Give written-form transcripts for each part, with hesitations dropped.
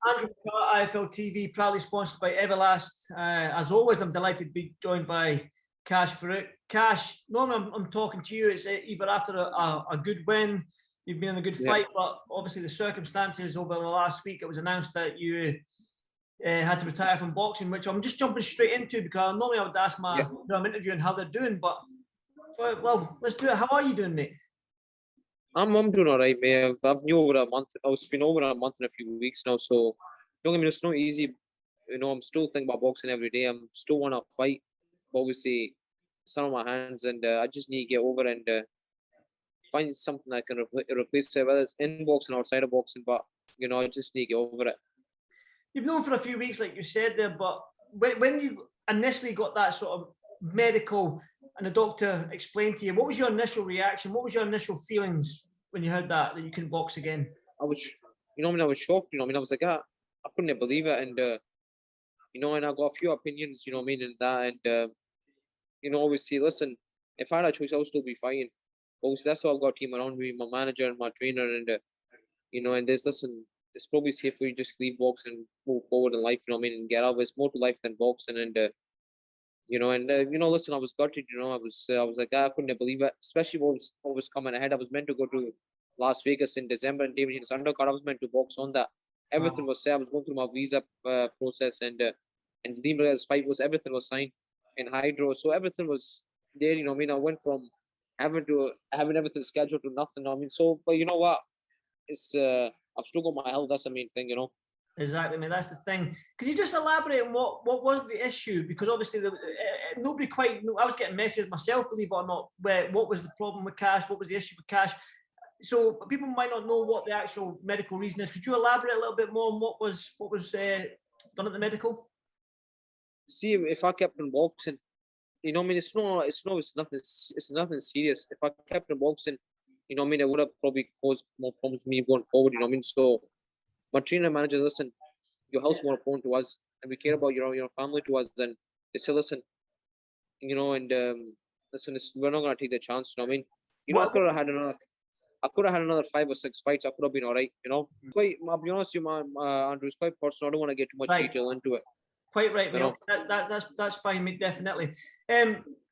Andrew McCART, IFL TV, proudly sponsored by Everlast. As always, I'm delighted to be joined by KASH FAROOQ. KASH, normally I'm talking to you, it's either after a good win, you've been in a good fight, but obviously the circumstances over the last week, it was announced that you had to retire from boxing, which I'm just jumping straight into because normally I would ask who I'm interviewing how they're doing, but well, let's do it. How are you doing, mate? I'm doing all right, mate. I've been over a month. It's been over a month and a few weeks now, so don't get me. It's not easy. You know, I'm still thinking about boxing every day. I'm still want to fight. Obviously, it's on my hands, and I just need to get over and find something I can replace it, whether it's in boxing or outside of boxing. But you know, I just need to get over it. You've known for a few weeks, like you said there, but when you initially got that sort of medical and the doctor explained to you, what was your initial reaction? What was your initial feelings when you heard that you couldn't box again? I was, you know, I was shocked. You know, I was like, I couldn't believe it, and you know, and I got a few opinions. You know, in that, and you know, obviously, listen, if I had a choice, I would still be fighting. Obviously, that's why I've got a team around me, my manager and my trainer, and you know, and listen, it's probably safe for you just leave boxing and move forward in life. You know, and get out. It's more to life than boxing, and you know, and you know, listen, I was gutted. You know, I was like, I couldn't believe it, especially what was coming ahead. I was meant to go to Las Vegas in December, and David Hicks undercard. I was meant to box on that. Everything was set. I was going through my visa process, and Lima's fight was everything was signed in Hydro, so everything was there. You know, I went from having everything scheduled to nothing. So, but you know what? It's I've still got my health. That's the main thing, you know. Exactly, mate. That's the thing. Can you just elaborate on what was the issue? Because obviously nobody quite knew. I was getting messages myself, believe it or not, where what was the problem with KASH? What was the issue with KASH? So people might not know what the actual medical reason is. Could you elaborate a little bit more on what was done at the medical? See, if I kept on boxing, you know, it's nothing serious. If I kept on boxing, you know, it would have probably caused more problems for me going forward. You know, so my trainer manager, listen, your health's more important to us, and we care about your family to us. Then they say, listen, you know, and listen, we're not gonna take the chance. You know, you know, I could have had another 5 or 6 fights. I could have been all right. You know, I'll be honest with you, Andrew, it's quite personal. I don't want to get too much detail into it. Quite right, mate. That's fine, mate. Definitely.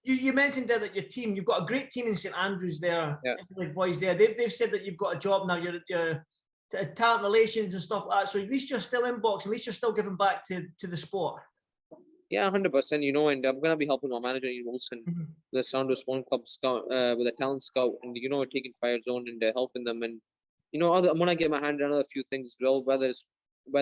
You mentioned there that your team, you've got a great team in St Andrews there. The boys there, they've said that you've got a job now. You're talent relations and stuff like that. So at least you're still in boxing. At least you're still giving back to the sport. Yeah, 100%. You know, and I'm gonna be helping my manager in Wilson, the Sound Spawn Club scout, with a talent scout, and you know, taking Fire Zone and helping them, and you know, I'm gonna get my hand on another few things as well, whether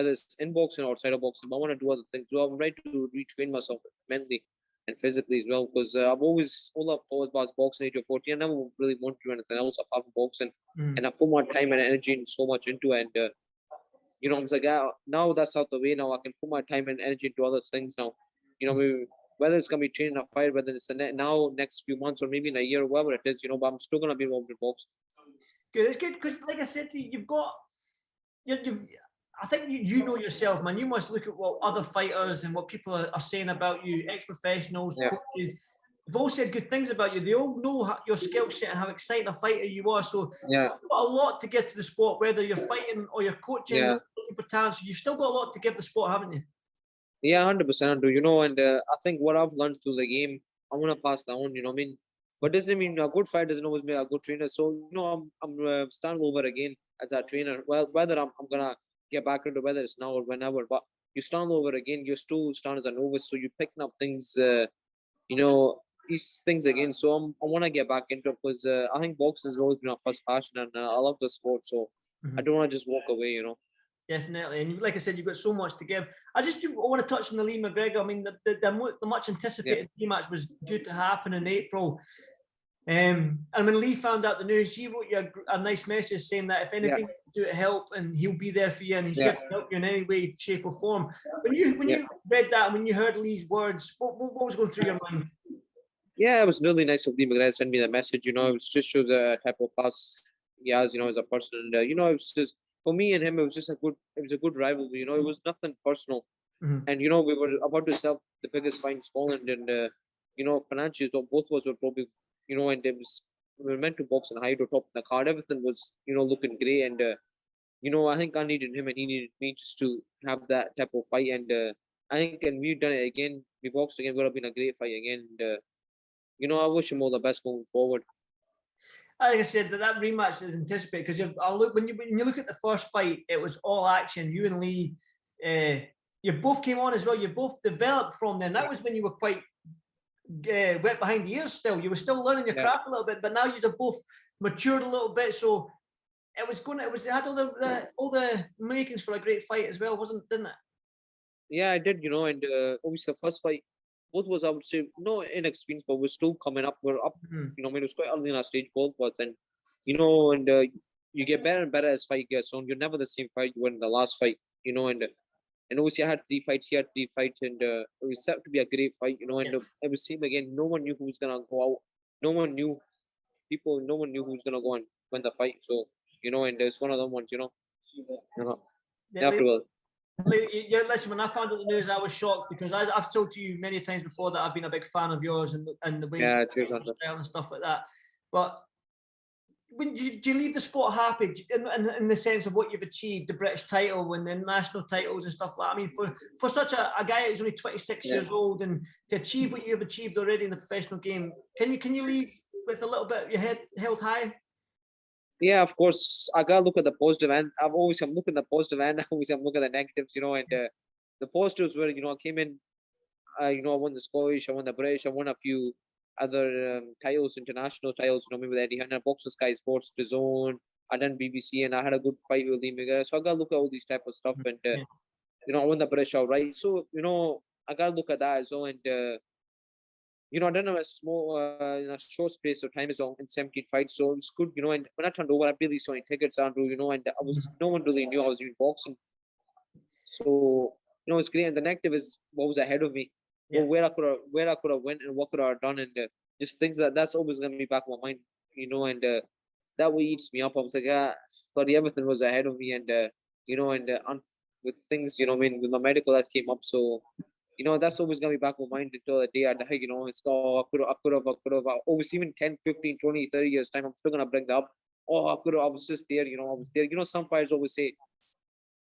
it's in boxing or outside of boxing. But I want to do other things. So I'm ready to retrain myself mentally and physically as well, because I've always thought about boxing age of 14. I never really wanted to do anything else apart from boxing, and I put my time and energy and so much into it. And you know, I was like, now that's out the way. Now I can put my time and energy into other things now. You know, whether it's gonna be training a fight, whether it's next few months or maybe in a year, whatever it is, you know, but I'm still gonna be involved in boxing. Good, it's good because, like I said to you, you've got I think you know yourself, man. You must look at what other fighters and what people are saying about you, ex-professionals, coaches. They've all said good things about you. They all know your skill set and how exciting a fighter you are. So you've got a lot to get to the sport, whether you're fighting or you're coaching, looking for talent. So you've still got a lot to give the sport, haven't you? Yeah, 100%, do. You know, and I think what I've learned through the game, I want to pass that on. You know, but doesn't mean a good fighter doesn't always make a good trainer. So you know, I'm starting over again as a trainer. Well, whether I'm gonna get back into, whether it's now or whenever, but you start over again. You're still starting as a novice, so you're picking up things. You know, these things again. So I want to get back into it because I think boxing has always been our first passion, and I love the sport. So I don't want to just walk away. You know. Definitely, and like I said, you've got so much to give. I want to touch on the Lee McGregor. I mean, the much anticipated match was due to happen in April, and when Lee found out the news, he wrote you a nice message saying that if anything to do to help, and he'll be there for you, and he's here to help you in any way, shape, or form. When you read that, and when you heard Lee's words, what was going through your mind? Yeah, it was really nice of Lee McGregor to send me the message. You know, it just shows the type of class he has. You know, as a person, and you know, it was just. For me and him, it was a good rivalry. You know, it was nothing personal. And you know, we were about to sell the biggest fight in Scotland, and you know, financially, so both of us were probably, you know, and we were meant to box in high or top in the card. Everything was, you know, looking great, and you know, I think I needed him and he needed me just to have that type of fight. And I think, and we've done it again. We boxed again. Would have been a great fight again. And you know, I wish him all the best going forward. Like I said, that rematch is anticipated because when you look at the first fight, it was all action. You and Lee, you both came on as well. You both developed from then. That was when you were quite wet behind the ears. Still, you were still learning your craft a little bit, but now you've both matured a little bit. So it had all the makings for a great fight as well, didn't it? Yeah, I did. You know, and obviously the first fight, both was, I would say, no inexperienced, but we're still coming up. We're up. You know, I mean, it was quite early in our stage, both of us, and you know, and you get better and better as fight gets on. You're never the same fight you were in the last fight. You know, and obviously I had 3 fights. He had 3 fights, and it was set to be a great fight. You know, and it was same again. No one knew who was gonna go out. No one knew who's gonna go and win the fight. So you know, and it's one of them ones. You know, afterwards. Listen, when I found out the news, I was shocked because I've told to you many times before that I've been a big fan of yours and the way you style and stuff like that. But do you leave the sport happy in the sense of what you've achieved, the British title and the national titles and stuff like that? I mean, for such a guy who's only 26 years old and to achieve what you've achieved already in the professional game, can you leave with a little bit of your head held high? Yeah, of course. I gotta look at the positive end. I'm looking at the positive end. I'm looking at the negatives, you know. And the positives were, you know, I came in, you know, I won the Scottish, I won the British, I won a few other titles, international titles, you know, maybe with Eddie Hearn, I boxed with Sky Sports, the Zone. I done BBC, and I had a good fight with Lee McGregor. So I gotta look at all these type of stuff, and you know, I won the British outright. So you know, I gotta look at that as well, and you know, I done a small, in a short space of time as well in 17 fights, so it's good, you know. And when I turned over, I barely saw any tickets, Andrew, you know, and no one really knew I was even boxing. So you know, it's great. And the negative is what was ahead of me, where I could have went and what could I have done, and just things that's always gonna be back in my mind, you know. And that way eats me up. I was like, bloody everything was ahead of me, and you know, and with things, you know, I mean, with my medical that came up, so. You know, that's always going to be back in my mind until the day I die. You know, it's I could have. Obviously, even 10, 15, 20, 30 years time, I'm still going to bring that up. Oh, I was just there. You know, I was there. You know, some fighters always say,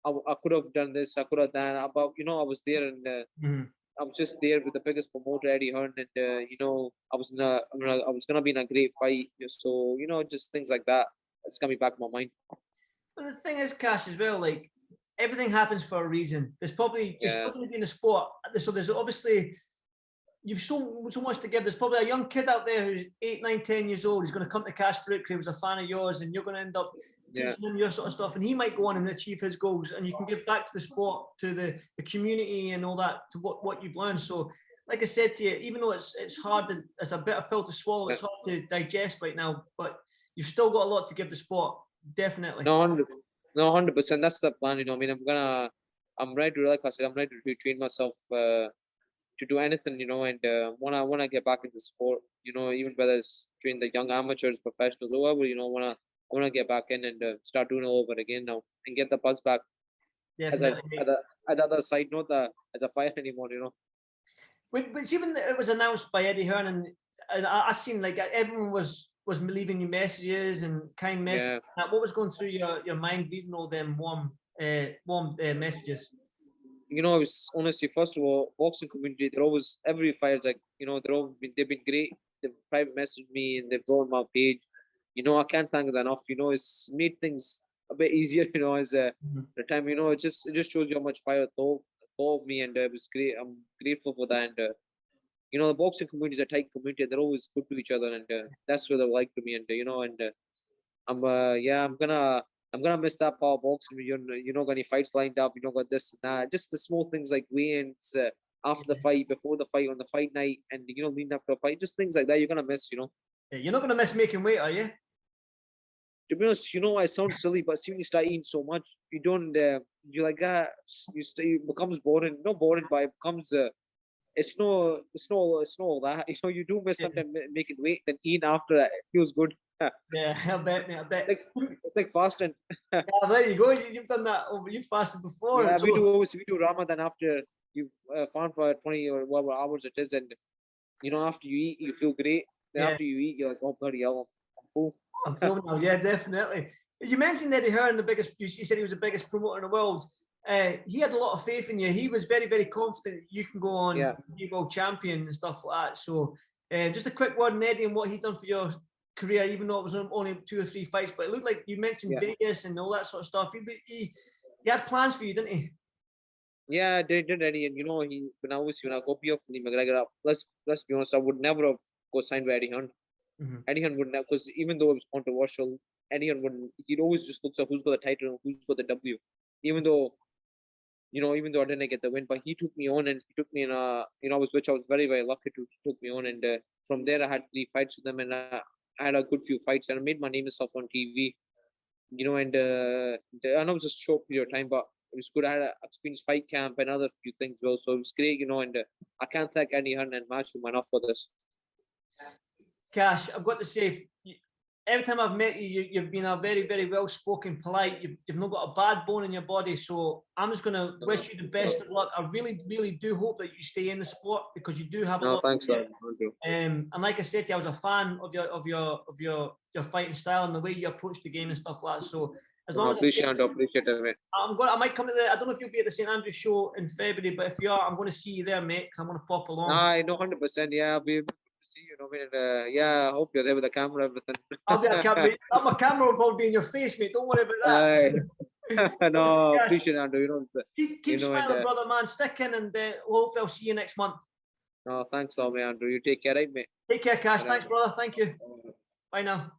I could have done this, I could have done. But, you know, I was there, and I was just there with the biggest promoter, Eddie Hearn. And, you know, I was going to be in a great fight. So, you know, just things like that. It's going to be back in my mind. But the thing is, Cash, as well, like, everything happens for a reason. You're still going to be in the sport. So there's obviously, you've so much to give. There's probably a young kid out there who's 8, 9, 10 years old. He's going to come to KASH FAROOQ because he was a fan of yours, and you're going to end up teaching him your sort of stuff. And he might go on and achieve his goals, and you can give back to the sport, to the community and all that, to what you've learned. So like I said to you, even though it's hard, it's a bitter pill to swallow, it's hard to digest right now, but you've still got a lot to give the sport, definitely. No, 100%. That's the plan. You know, I mean, I'm ready to, like I said, I'm ready to train myself to do anything. You know, and wanna get back into sport. You know, even whether it's train the young amateurs, professionals, whoever. You know, wanna get back in and start doing it all over again now and get the buzz back. Definitely. As another side note, as a fighter anymore. You know. But even it was announced by Eddie Hearn, and I seen like everyone was leaving you messages and kind messages. What was going through your mind reading all them warm messages? You know, I was honestly, first of all, boxing community, they're always, every fighter's like, you know, they've been great. They've private messaged me and they've brought my page. You know, I can't thank them enough. You know, it's made things a bit easier, you know, as the time, you know, it just shows you how much fire thought of me, and it was great. I'm grateful for that. And you know, the boxing community is a tight community. They're always good to each other, and that's what they like to me. And you know, and I'm gonna miss that part of boxing. You know, got any fights lined up. You know, got this and that. Just the small things like weigh-ins after the fight, before the fight, on the fight night, and you know, leading up to a fight. Just things like that. You're gonna miss. You know. Yeah, you're not gonna miss making weight, are you? To be honest, you know, I sound silly, but see, when you start eating so much, you don't. You're like that. It becomes boring. Not boring, but it becomes. It's no that. You know, you do miss something making weight, then eating after that. It feels good. Yeah, I bet, mate. I bet. It's like fasting. Yeah, there you go. You've done that. You've fasted before. Yeah, we do Ramadan after you've farmed for 20 or whatever hours it is, and you know, after you eat, you feel great. Then after you eat, you're like, oh bloody hell, I'm full. I'm full now. Yeah, definitely. You mentioned Eddie Hearn, the biggest. You said he was the biggest promoter in the world. He had a lot of faith in you. He was very, very confident you can go on, be world champion and stuff like that. So, just a quick word on Eddie and what he done for your career, even though it was only 2 or 3 fights. But it looked like you mentioned Vegas and all that sort of stuff. He had plans for you, didn't he? Yeah, they did, Eddie, and when I go be off McGregor, let's be honest, I would never have go signed with Eddie Hearn. Eddie Hearn wouldn't have, because even though it was controversial, Eddie Hearn wouldn't. He'd always just look at who's got the title and who's got the W. Even though I didn't get the win, but he took me on, and he took me in I was very, very lucky to. He took me on, and from there I had 3 fights with them, and I had a good few fights, and I made my name myself on TV. And I know it was a short period of time, but it was good. I had an experienced fight camp and other few things as well, so it was great, and I can't thank Eddie Hearn and Matchroom enough for this. Cash, I've got to say, every time I've met you, you've been a very, very well-spoken, polite. You've not got a bad bone in your body. So I'm just going to wish you the best of luck. I really, really do hope that you stay in the sport, because you do have a lot. Thanks, and like I said to you, I was a fan of your fighting style and the way you approach the game and stuff like that. So as long as appreciate it, mate. I might come to I don't know if you'll be at the St Andrews show in February, but if you are, I'm going to see you there, mate, because I'm going to pop along. No, 100%. Yeah, I'll be see you. I hope you're there with the camera, everything. I'll be a camera. My camera will probably be in your face, mate. Don't worry about that. No, appreciate it, Andrew. Keep smiling, brother, man. Stick in, and hopefully I'll see you next month. No, thanks all, mate, Andrew. You take care, right, mate? Take care, Cash. Thanks, brother. Thank you. Bye now.